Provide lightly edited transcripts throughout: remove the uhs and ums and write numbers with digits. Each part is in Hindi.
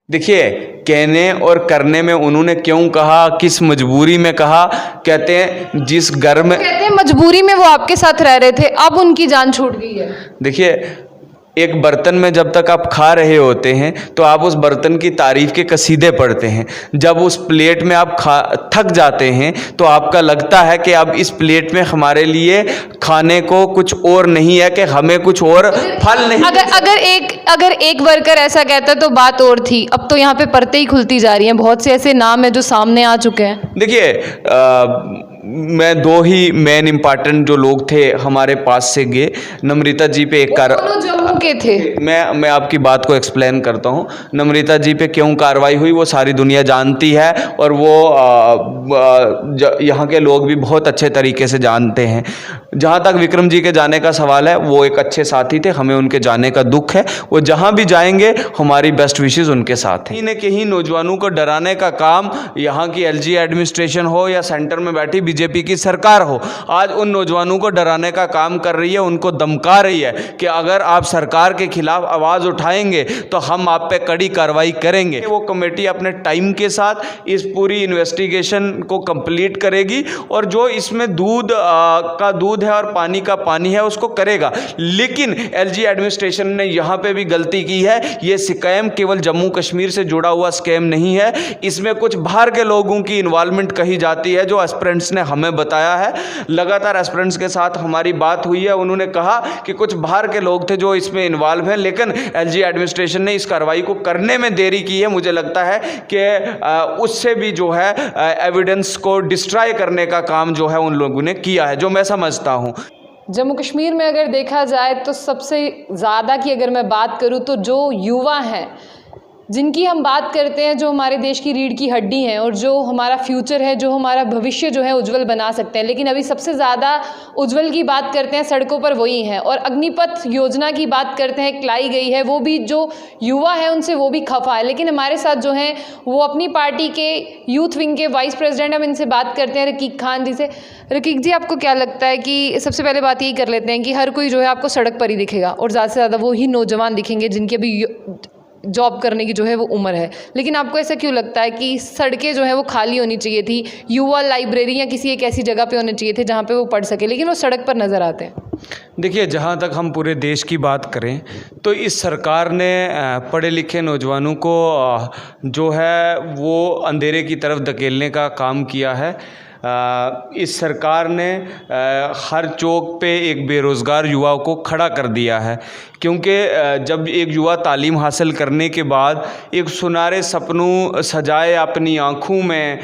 देखिए, कहने और करने में उन्होंने क्यों कहा, किस मजबूरी में कहा, कहते हैं जिस घर में, कहते हैं मजबूरी में वो आपके साथ रह रहे थे, अब उनकी जान छूट गई है। देखिए, एक बर्तन में जब तक आप खा रहे होते हैं तो आप उस बर्तन की तारीफ के कसीदे पढ़ते हैं। जब उस प्लेट में आप थक जाते हैं तो आपका लगता है कि अब इस प्लेट में हमारे लिए खाने को कुछ और नहीं है, कि हमें कुछ और फल नहीं। अगर एक वर्कर ऐसा कहता तो बात और थी। अब तो यहाँ पे परतें ही खुलती जा रही हैं, बहुत से ऐसे नाम हैं जो सामने आ चुके हैं। देखिए, मैं दो ही मेन इम्पॉर्टेंट जो लोग थे हमारे पास से गए। नम्रता जी पे एक जम्मू के थे। मैं आपकी बात को एक्सप्लेन करता हूँ। नम्रता जी पे क्यों कार्रवाई हुई वो सारी दुनिया जानती है, और वो यहाँ के लोग भी बहुत अच्छे तरीके से जानते हैं। जहाँ तक विक्रम जी के जाने का सवाल है, वो एक अच्छे साथी थे, हमें उनके जाने का दुख है। वो जहाँ भी जाएंगे हमारी बेस्ट विशेस उनके साथ हैं। कहीं न कहीं नौजवानों को डराने का काम यहाँ की एलजी एडमिनिस्ट्रेशन हो या सेंटर में बैठी बीजेपी की सरकार हो, आज उन नौजवानों को डराने का काम कर रही है, उनको धमका रही है कि अगर आप सरकार के खिलाफ आवाज़ उठाएंगे तो हम आप पे कड़ी कार्रवाई करेंगे। वो कमेटी अपने टाइम के साथ इस पूरी इन्वेस्टिगेशन को कंप्लीट करेगी, और जो इसमें दूध का दूध है और पानी का पानी है उसको करेगा। लेकिन एलजी एडमिनिस्ट्रेशन ने यहाँ पे भी गलती की है। ये स्कैम केवल जम्मू कश्मीर से जुड़ा हुआ स्कैम नहीं है, इसमें कुछ बाहर के लोगों की इन्वॉल्वमेंट कही जाती है, जो एस्पिरेंट्स ने हमें बताया है। लगातार एस्पिरेंट्स के साथ हमारी बात हुई है, उन्होंने कहा कि कुछ बाहर के लोग थे जो इसमें इन्वॉल्व हैं, लेकिन एलजी एडमिनिस्ट्रेशन ने इस कार्रवाई को करने में देरी की है। मुझे लगता है कि उससे भी जो है एविडेंस को डिस्ट्रॉय करने का काम जो है उन लोगों ने किया है, जो मैं समझता हूँ। जम्मू कश्मीर में अगर देखा जाए तो सबसे ज़्यादा की अगर मैं बात करूँ तो जो युवा हैं, जिनकी हम बात करते हैं, जो हमारे देश की रीढ़ की हड्डी हैं और जो हमारा फ्यूचर है, जो हमारा भविष्य जो है उज्जवल बना सकते हैं, लेकिन अभी सबसे ज़्यादा उज्जवल की बात करते हैं सड़कों पर वही हैं। और अग्निपथ योजना की बात करते हैं, लाई गई है, वो भी जो युवा है उनसे वो भी खफा है। लेकिन हमारे साथ जो हैं वो अपनी पार्टी के यूथ विंग के वाइस प्रेसिडेंट, हम इनसे बात करते हैं रकीक खान जी से। रकीक जी, आपको क्या लगता है कि सबसे पहले बात यही कर लेते हैं कि हर कोई जो है आपको सड़क पर ही दिखेगा, और ज़्यादा से ज़्यादा वो ही नौजवान दिखेंगे जिनकी अभी जॉब करने की जो है वो उम्र है, लेकिन आपको ऐसा क्यों लगता है कि सड़कें जो है वो खाली होनी चाहिए थी, युवा लाइब्रेरी या किसी एक ऐसी जगह पे होने चाहिए थे जहाँ पे वो पढ़ सके, लेकिन वो सड़क पर नज़र आते हैं? देखिए, जहाँ तक हम पूरे देश की बात करें तो इस सरकार ने पढ़े लिखे नौजवानों को जो है वो अंधेरे की तरफ धकेलने का काम किया है। इस सरकार ने हर चौक पे एक बेरोज़गार युवा को खड़ा कर दिया है, क्योंकि जब एक युवा तालीम हासिल करने के बाद एक सुनहरे सपनों सजाए अपनी आँखों में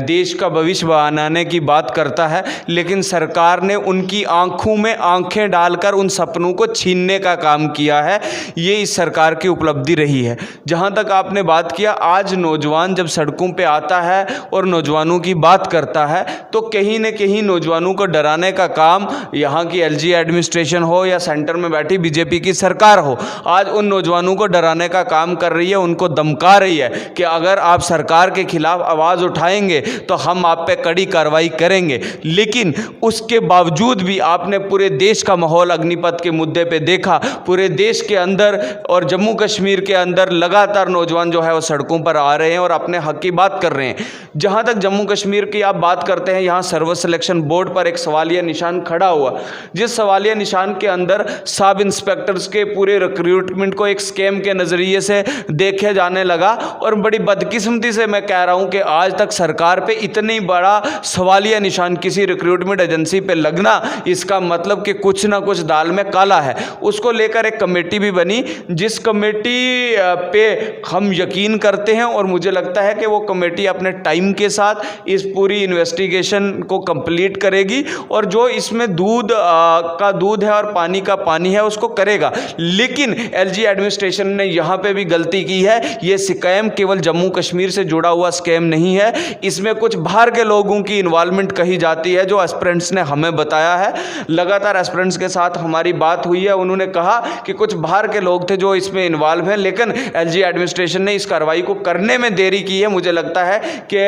देश का भविष्य बनाने की बात करता है, लेकिन सरकार ने उनकी आँखों में आँखें डालकर उन सपनों को छीनने का काम किया है। ये इस सरकार की उपलब्धि रही है। जहाँ तक आपने बात किया, आज नौजवान जब सड़कों पे आता है और नौजवानों की बात करता है तो कहीं न कहीं नौजवानों को डराने का काम यहाँ की एलजी एडमिनिस्ट्रेशन हो या सेंटर में बैठी बीजेपी की सरकार हो, आज उन नौजवानों को डराने का काम कर रही है, उनको धमका रही है कि अगर आप सरकार के खिलाफ आवाज़ उठाएंगे तो हम आप पे कड़ी कार्रवाई करेंगे। लेकिन उसके बावजूद भी आपने पूरे देश का माहौल अग्निपथ के मुद्दे पे देखा। पूरे देश के अंदर और जम्मू कश्मीर के अंदर लगातार नौजवान जो है वो सड़कों पर आ रहे हैं और अपने हक की बात कर रहे हैं। जहाँ तक जम्मू कश्मीर की आप बात करते हैं, यहाँ सर्विस सिलेक्शन बोर्ड पर एक सवालिया निशान खड़ा हुआ, जिस सवालिया निशान के अंदर सब इंस्पेक्टर्स के पूरे रिक्रूटमेंट को एक स्कैम के नज़रिए से देखे जाने लगा। और बड़ी बदकिस्मती से मैं कह रहा हूँ कि आज तक सरकार पे इतनी बड़ा सवालिया निशान किसी रिक्रूटमेंट एजेंसी पे लगना, इसका मतलब कि कुछ ना कुछ दाल में काला है। उसको लेकर एक कमेटी भी बनी, जिस कमेटी पे हम यकीन करते हैं और मुझे लगता है कि वो कमेटी अपने टाइम के साथ इस पूरी इन्वेस्टिगेशन को कंप्लीट करेगी, और जो इसमें दूध का दूध है और पानी का पानी है उसको करेगा। लेकिन एलजी एडमिनिस्ट्रेशन ने यहाँ पे भी गलती की है। ये स्कैम केवल जम्मू कश्मीर से जुड़ा हुआ स्कैम नहीं है, इसमें कुछ बाहर के लोगों की इन्वॉल्वमेंट कही जाती है, जो एस्पिरेंट्स ने हमें बताया है। लगातार एस्पिरेंट्स के साथ हमारी बात हुई है, उन्होंने कहा कि कुछ बाहर के लोग थे जो इसमें इन्वॉल्व हैं, लेकिन एलजी एडमिनिस्ट्रेशन ने इस कार्रवाई को करने में देरी की है। मुझे लगता है कि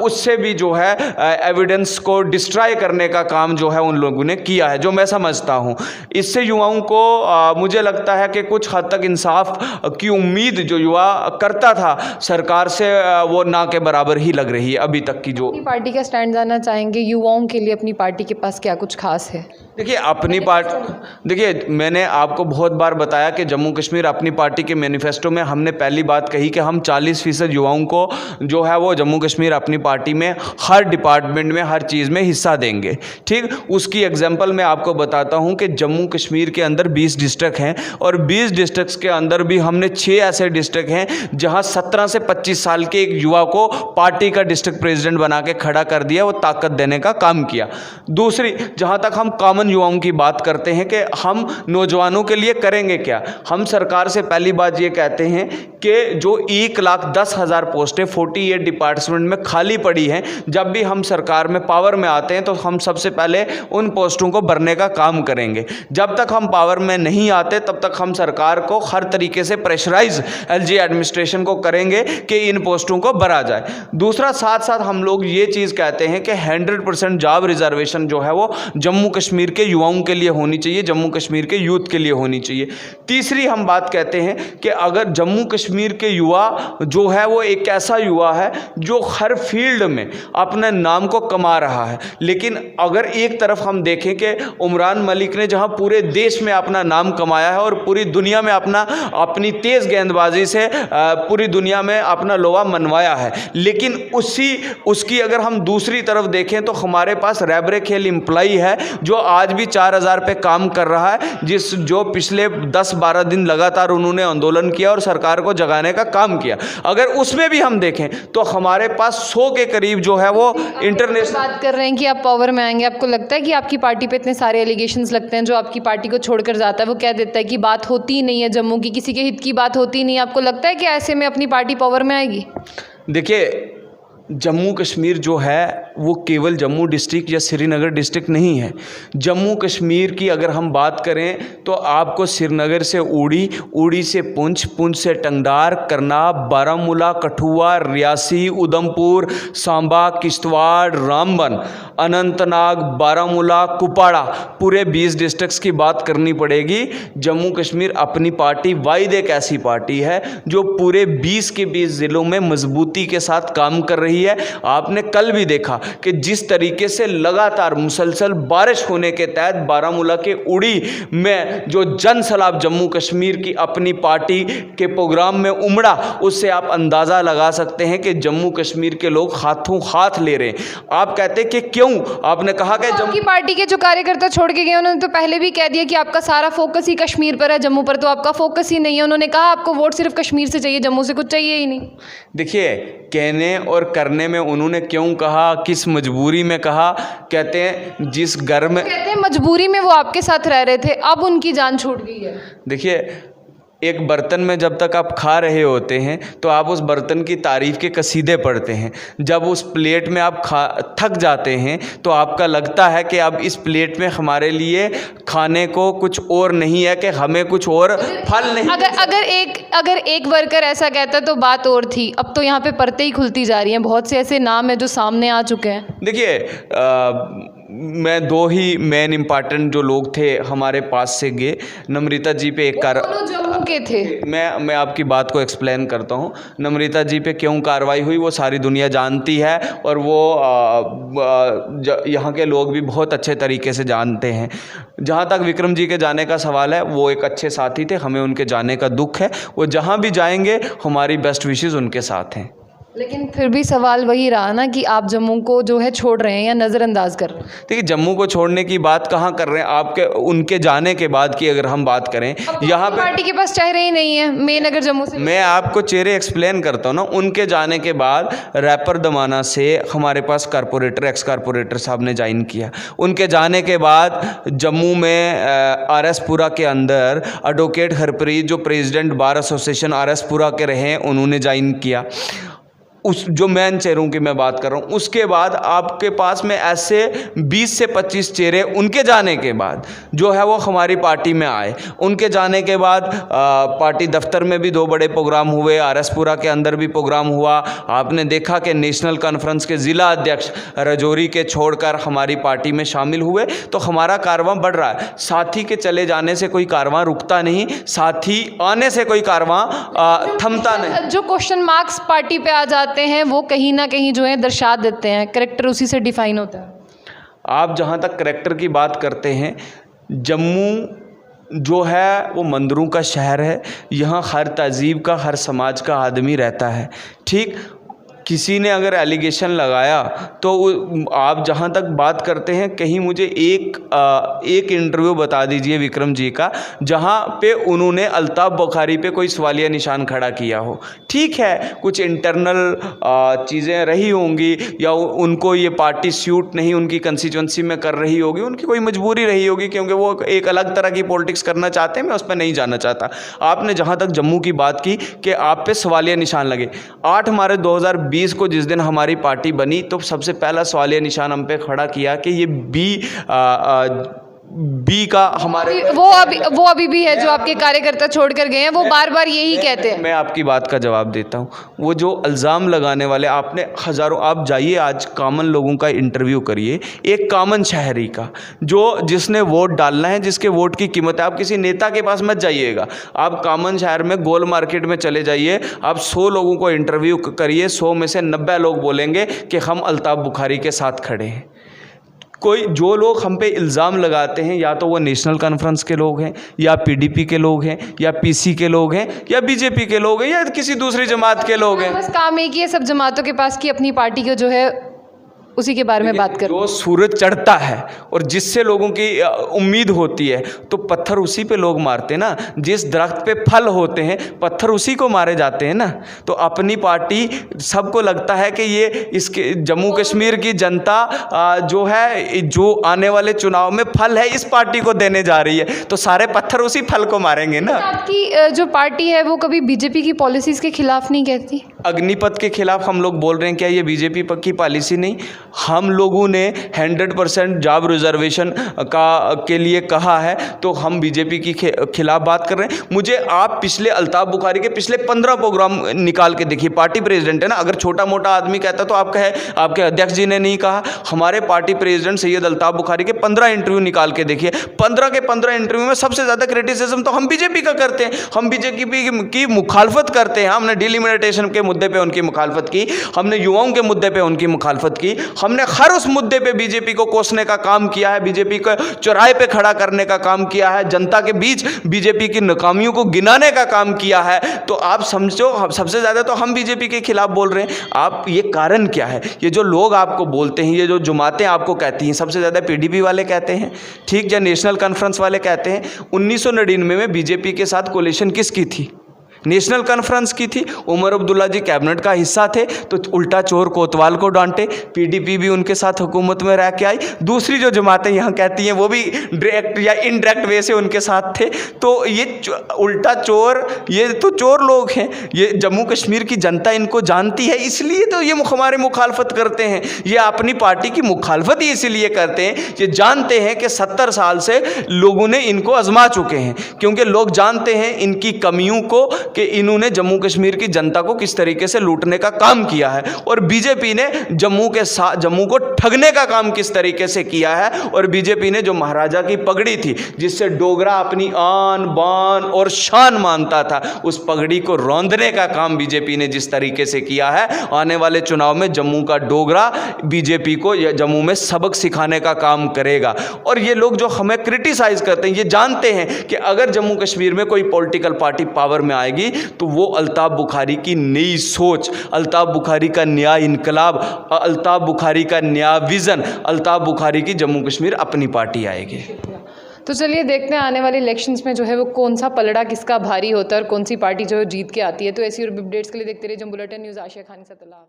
उससे भी जो है एविडेंस को डिस्ट्रॉय करने का काम जो है उन लोगों ने किया है, जो मैं समझता हूँ। इससे युवाओं को मुझे लगता है कि कुछ हद तक इंसाफ की उम्मीद जो युवा करता था सरकार से, वो ना के बराबर ही लग रही है अभी तक की। जो अपनी पार्टी का स्टैंड जानना चाहेंगे, युवाओं के लिए अपनी पार्टी के पास क्या कुछ खास है? देखिए अपनी पार्टी, देखिए मैंने आपको बहुत बार बताया कि जम्मू कश्मीर अपनी पार्टी के मैनिफेस्टो में हमने पहली बात कही कि हम 40% युवाओं को जो है वो जम्मू कश्मीर अपनी पार्टी में हर डिपार्टमेंट में हर चीज़ में हिस्सा देंगे। ठीक, उसकी एग्जांपल मैं आपको बताता हूं कि जम्मू कश्मीर के अंदर 20 डिस्ट्रिक्ट हैं और 20 डिस्ट्रिक्ट्स के अंदर भी हमने 6 ऐसे डिस्ट्रिक्ट हैं जहां 17 से 25 साल के एक युवा को पार्टी का डिस्ट्रिक्ट प्रेसिडेंट बना के खड़ा कर दिया, वो ताकत देने का काम किया। दूसरी, जहां तक हम कॉमन युवाओं की बात करते हैं कि हम नौजवानों के लिए करेंगे क्या, हम सरकार से पहली बात ये कहते हैं कि जो 1,10,000 पोस्टें 48 डिपार्टमेंट में खाली पड़ी हैं, जब भी हम सरकार में पावर में आते हैं तो हम सबसे पहले उन पोस्टों को भरने का काम करेंगे। जब तक हम पावर में नहीं आते तब तक हम सरकार को हर तरीके से प्रेशराइज एलजी एडमिनिस्ट्रेशन को करेंगे कि इन पोस्टों को भरा जाए। दूसरा, साथ साथ हम लोग ये चीज़ कहते हैं कि 100% जॉब रिजर्वेशन जो है वो जम्मू कश्मीर के युवाओं के लिए होनी चाहिए, जम्मू कश्मीर के यूथ के लिए होनी चाहिए। तीसरी हम बात कहते हैं कि अगर जम्मू कश्मीर के युवा जो है वो एक ऐसा युवा है जो हर फील्ड में अपने नाम को कमा रहा है, लेकिन अगर एक तरफ हम देखें कि उमरान मलिक ने जहां पूरे देश में अपना नाम कमाया है और पूरी दुनिया में अपनी तेज़ गेंदबाजी से पूरी दुनिया में अपना लोहा मनवाया है, लेकिन उसकी अगर हम दूसरी तरफ देखें तो हमारे पास रैबरे खेल एम्प्लॉई है जो आज भी 4,000 पे काम कर रहा है, जो पिछले 10-12 दिन लगातार उन्होंने आंदोलन किया और सरकार को जगाने का काम किया। अगर उसमें भी हम देखें तो हमारे पास 100 के करीब जो है वो इंटरनेशनल बात कर रहे हैं कि आप पावर में आएंगे। आपको लगता है कि आपकी पार्टी पे इतने सारे एलिगेशंस लगते हैं, जो आपकी पार्टी को छोड़कर जाता है वो कह देता है कि बात होती ही नहीं है, जम्मू की किसी के हित की बात होती ही नहीं है। आपको लगता है कि ऐसे में अपनी पार्टी पावर में आएगी? देखिए, जम्मू कश्मीर जो है वो केवल जम्मू डिस्ट्रिक्ट या श्रीनगर डिस्ट्रिक्ट नहीं है। जम्मू कश्मीर की अगर हम बात करें तो आपको श्रीनगर से उड़ी से पुंछ से टंगडार, करनाब, बारामूला, कठुआ, रियासी, उधमपुर, सांबा, किश्तवाड़, रामबन, अनंतनाग, बारामूला, कुपवाड़ा, पूरे 20 डिस्ट्रिक्ट्स की बात करनी पड़ेगी। जम्मू कश्मीर अपनी पार्टी वाहिद एक ऐसी पार्टी है जो पूरे 20 के 20 ज़िलों में मजबूती के साथ काम कर रही है। आपने कल भी देखा कि जिस तरीके से लगातार मुसलसल बारिश होने के तहत बारामूला के उड़ी में जो जन सैलाब जम्मू कश्मीर की अपनी पार्टी के प्रोग्राम में उमड़ा, उससे आप अंदाज़ा लगा सकते हैं कि जम्मू कश्मीर के लोग हाथों हाथ ले रहे हैं। आप कहते हैं कि क्यों? आपने कहा कि जम्मू की पार्टी के जो कार्यकर्ता छोड़ के गए उन्होंने तो पहले भी कह दिया कि आपका सारा फोकस ही कश्मीर पर है, जम्मू पर तो आपका फोकस ही नहीं है। उन्होंने कहा आपको वोट सिर्फ कश्मीर से चाहिए, जम्मू से कुछ चाहिए ही नहीं। देखिए, कहने और करने में उन्होंने क्यों कहा, किस मजबूरी में कहा? कहते हैं जिस घर में, कहते हैं मजबूरी में वो आपके साथ रह रहे थे, अब उनकी जान छूट गई है। देखिए, एक बर्तन में जब तक आप खा रहे होते हैं तो आप उस बर्तन की तारीफ़ के कसीदे पढ़ते हैं। जब उस प्लेट में आप थक जाते हैं तो आपका लगता है कि अब इस प्लेट में हमारे लिए खाने को कुछ और नहीं है, कि हमें कुछ और फल नहीं। अगर एक वर्कर ऐसा कहता तो बात और थी। अब तो यहाँ पे परतें ही खुलती जा रही हैं, बहुत से ऐसे नाम हैं जो सामने आ चुके हैं। देखिए, मैं 2 ही मेन इम्पॉर्टेंट जो लोग थे हमारे पास से गए। नम्रता जी पे एक जम्मू के थे। मैं आपकी बात को एक्सप्लेन करता हूँ। नम्रता जी पे क्यों कार्रवाई हुई वो सारी दुनिया जानती है और वो यहाँ के लोग भी बहुत अच्छे तरीके से जानते हैं। जहाँ तक विक्रम जी के जाने का सवाल है, वो एक अच्छे साथी थे, हमें उनके जाने का दुख है। वो जहाँ भी जाएंगे हमारी बेस्ट विशेज़ उनके साथ हैं। लेकिन फिर भी सवाल वही रहा ना कि आप जम्मू को जो है छोड़ रहे हैं या नज़रअंदाज कर रहे हैं। देखिए, जम्मू को छोड़ने की बात कहाँ कर रहे हैं, आपके उनके जाने के बाद की अगर हम बात करें, यहाँ पे पार्टी के पास चेहरे ही नहीं है मेन। अगर जम्मू से मैं आपको चेहरे एक्सप्लेन करता हूँ ना। उनके जाने के बाद रैपर दमाना से हमारे पास कारपोरेटर, एक्स कारपोरेटर साहब ने ज्वाइन किया। उनके जाने के बाद जम्मू में RS पुरा के अंदर एडवोकेट हरप्रीत जो प्रेसिडेंट बार एसोसिएशन RS पुरा के रहे, उन्होंने ज्वाइन किया। उस जो मेन चेहरों की मैं बात कर रहा हूँ, उसके बाद आपके पास में ऐसे 20 से 25 चेहरे उनके जाने के बाद जो है वो हमारी पार्टी में आए। उनके जाने के बाद पार्टी दफ्तर में भी 2 बड़े प्रोग्राम हुए, आरएसपुरा के अंदर भी प्रोग्राम हुआ। आपने देखा कि नेशनल कॉन्फ्रेंस के ज़िला अध्यक्ष राजौरी के छोड़कर हमारी पार्टी में शामिल हुए। तो हमारा कारवां बढ़ रहा है। साथी के चले जाने से कोई कारवां रुकता नहीं, साथी आने से कोई कारवां थमता नहीं। जो क्वेश्चन मार्क्स पार्टी पे आ जाते हैं वो कहीं ना कहीं जो है दर्शा देते हैं, करेक्टर उसी से डिफाइन होता है। आप जहाँ तक करेक्टर की बात करते हैं, जम्मू जो है वो मंदिरों का शहर है। यहाँ हर तहजीब का, हर समाज का आदमी रहता है। ठीक, किसी ने अगर एलिगेशन लगाया तो आप जहाँ तक बात करते हैं, कहीं मुझे एक इंटरव्यू बता दीजिए विक्रम जी का जहाँ पे उन्होंने अल्ताफ़ बुखारी पे कोई सवालिया निशान खड़ा किया हो। ठीक है, कुछ इंटरनल चीज़ें रही होंगी या उनको ये पार्टी सूट नहीं उनकी कंस्टिट्यूंसी में कर रही होगी, उनकी कोई मजबूरी रही होगी, क्योंकि वो एक अलग तरह की पॉलिटिक्स करना चाहते हैं। मैं उस पर नहीं जाना चाहता। आपने जहाँ तक जम्मू की बात की कि आप पे सवालिया निशान लगे, 8 मार्च 2020 को जिस दिन हमारी पार्टी बनी तो सबसे पहला सवालिया निशान हम पे खड़ा किया कि ये बी का हमारे वो अभी भी है जो आपके कार्यकर्ता छोड़कर गए हैं, वो बार बार यही कहते हैं। मैं आपकी बात का जवाब देता हूँ। वो जो इल्ज़ाम लगाने वाले, आपने हज़ारों, आप जाइए आज कॉमन लोगों का इंटरव्यू करिए, एक कॉमन शहरी का जिसने वोट डालना है, जिसके वोट की कीमत है। आप किसी नेता के पास मत जाइएगा, आप कॉमन शहर में गोल मार्केट में चले जाइए, आप 100 लोगों को इंटरव्यू करिए, 100 में से 90 लोग बोलेंगे कि हम अल्ताफ़ बुखारी के साथ खड़े हैं। जो लोग हम पे इल्ज़ाम लगाते हैं, या तो वो नेशनल कॉन्फ्रेंस के लोग हैं, या पीडीपी के लोग हैं, या पीसी के लोग हैं, या बीजेपी के लोग हैं, या किसी दूसरी जमात के लोग हैं। बस काम एक ही है सब जमातों के पास कि अपनी पार्टी को जो है उसी के बारे में बात करें। जो सूरज चढ़ता है और जिससे लोगों की उम्मीद होती है, तो पत्थर उसी पे लोग मारते हैं ना। जिस दरख्त पे फल होते हैं, पत्थर उसी को मारे जाते हैं ना। तो अपनी पार्टी, सबको लगता है कि ये इसके जम्मू कश्मीर की जनता जो है, जो आने वाले चुनाव में फल है इस पार्टी को देने जा रही है, तो सारे पत्थर उसी फल को मारेंगे ना। आपकी जो पार्टी है वो कभी बीजेपी की पॉलिसीज के खिलाफ नहीं कहती? अग्निपथ के खिलाफ हम लोग बोल रहे हैं, क्या ये बीजेपी की पॉलिसी नहीं? हम लोगों ने 100% जॉब रिजर्वेशन के लिए कहा है, तो हम बीजेपी की खिलाफ बात कर रहे हैं। मुझे आप पिछले अल्ताफ़ बुखारी के पिछले 15 प्रोग्राम निकाल के देखिए। पार्टी प्रेसिडेंट है ना, अगर छोटा मोटा आदमी कहता तो आप कहे आपके अध्यक्ष जी ने नहीं कहा। हमारे पार्टी प्रेसिडेंट सैयद अल्ताफ़ बुखारी के 15 इंटरव्यू निकाल के देखिए। 15 के 15 इंटरव्यू में सबसे ज़्यादा क्रिटिसिज्म तो हम बीजेपी का करते हैं। हम बीजेपी की मुखालफत करते हैं। हमने डिलिमिटेशन के मुद्दे पे उनकी मुखालफत की, हमने युवाओं के मुद्दे पे उनकी मुखालफत की, हमने हर उस मुद्दे पे बीजेपी को कोसने का काम किया है, बीजेपी को चौराहे पे खड़ा करने का काम किया है, जनता के बीच बीजेपी की नाकामियों को गिनाने का काम किया है। तो आप समझो, सबसे ज़्यादा तो हम बीजेपी के खिलाफ बोल रहे हैं। आप ये कारण क्या है? ये जो लोग आपको बोलते हैं, ये जो जमातें आपको कहती हैं, सबसे ज़्यादा पीडीपी वाले कहते हैं, ठीक, या नेशनल कॉन्फ्रेंस वाले कहते हैं। 1999 में बीजेपी के साथ कोलिशन किसकी थी? नेशनल कॉन्फ्रेंस की थी। उमर अब्दुल्ला जी कैबिनेट का हिस्सा थे, तो उल्टा चोर कोतवाल को डांटे। पीडीपी भी उनके साथ हुकूमत में रह के आई। दूसरी जो जमातें यहाँ कहती हैं वो भी डायरेक्ट या इनडायरेक्ट वे से उनके साथ थे। तो ये उल्टा चोर, ये तो चोर लोग हैं। ये जम्मू कश्मीर की जनता इनको जानती है, इसलिए तो ये हमारे मुखालफत करते हैं। ये अपनी पार्टी की मुखालफत ही इसीलिए करते हैं, ये जानते हैं कि 70 साल से लोगों ने इनको आजमा चुके हैं, क्योंकि लोग जानते हैं इनकी कमियों को कि इन्होंने जम्मू कश्मीर की जनता को किस तरीके से लूटने का काम किया है, और बीजेपी ने जम्मू को ठगने का काम किस तरीके से किया है। और बीजेपी ने जो महाराजा की पगड़ी थी, जिससे डोगरा अपनी आन बान और शान मानता था, उस पगड़ी को रौंदने का काम बीजेपी ने जिस तरीके से किया है, आने वाले चुनाव में जम्मू का डोगरा बीजेपी को जम्मू में सबक सिखाने का काम करेगा। और ये लोग जो हमें क्रिटिसाइज करते हैं, ये जानते हैं कि अगर जम्मू कश्मीर में कोई पॉलिटिकल पार्टी पावर में आएगी तो वो अल्ताफ़ बुखारी की नई सोच, अल्ताफ़ बुखारी का नया इनकलाब, अल्ताफ़ बुखारी का नया विज़न, अल्ताफ़ बुखारी की जम्मू कश्मीर अपनी पार्टी आएगी। तो चलिए देखते हैं आने वाले इलेक्शंस में जो है वो कौन सा पलड़ा किसका भारी होता है और कौन सी पार्टी जो है जीत के आती है। तो ऐसी और अपडेट्स के लिए देखते रहिए जम्मू बुलेटिन न्यूज़। आशिया खानी सतुल्लाह।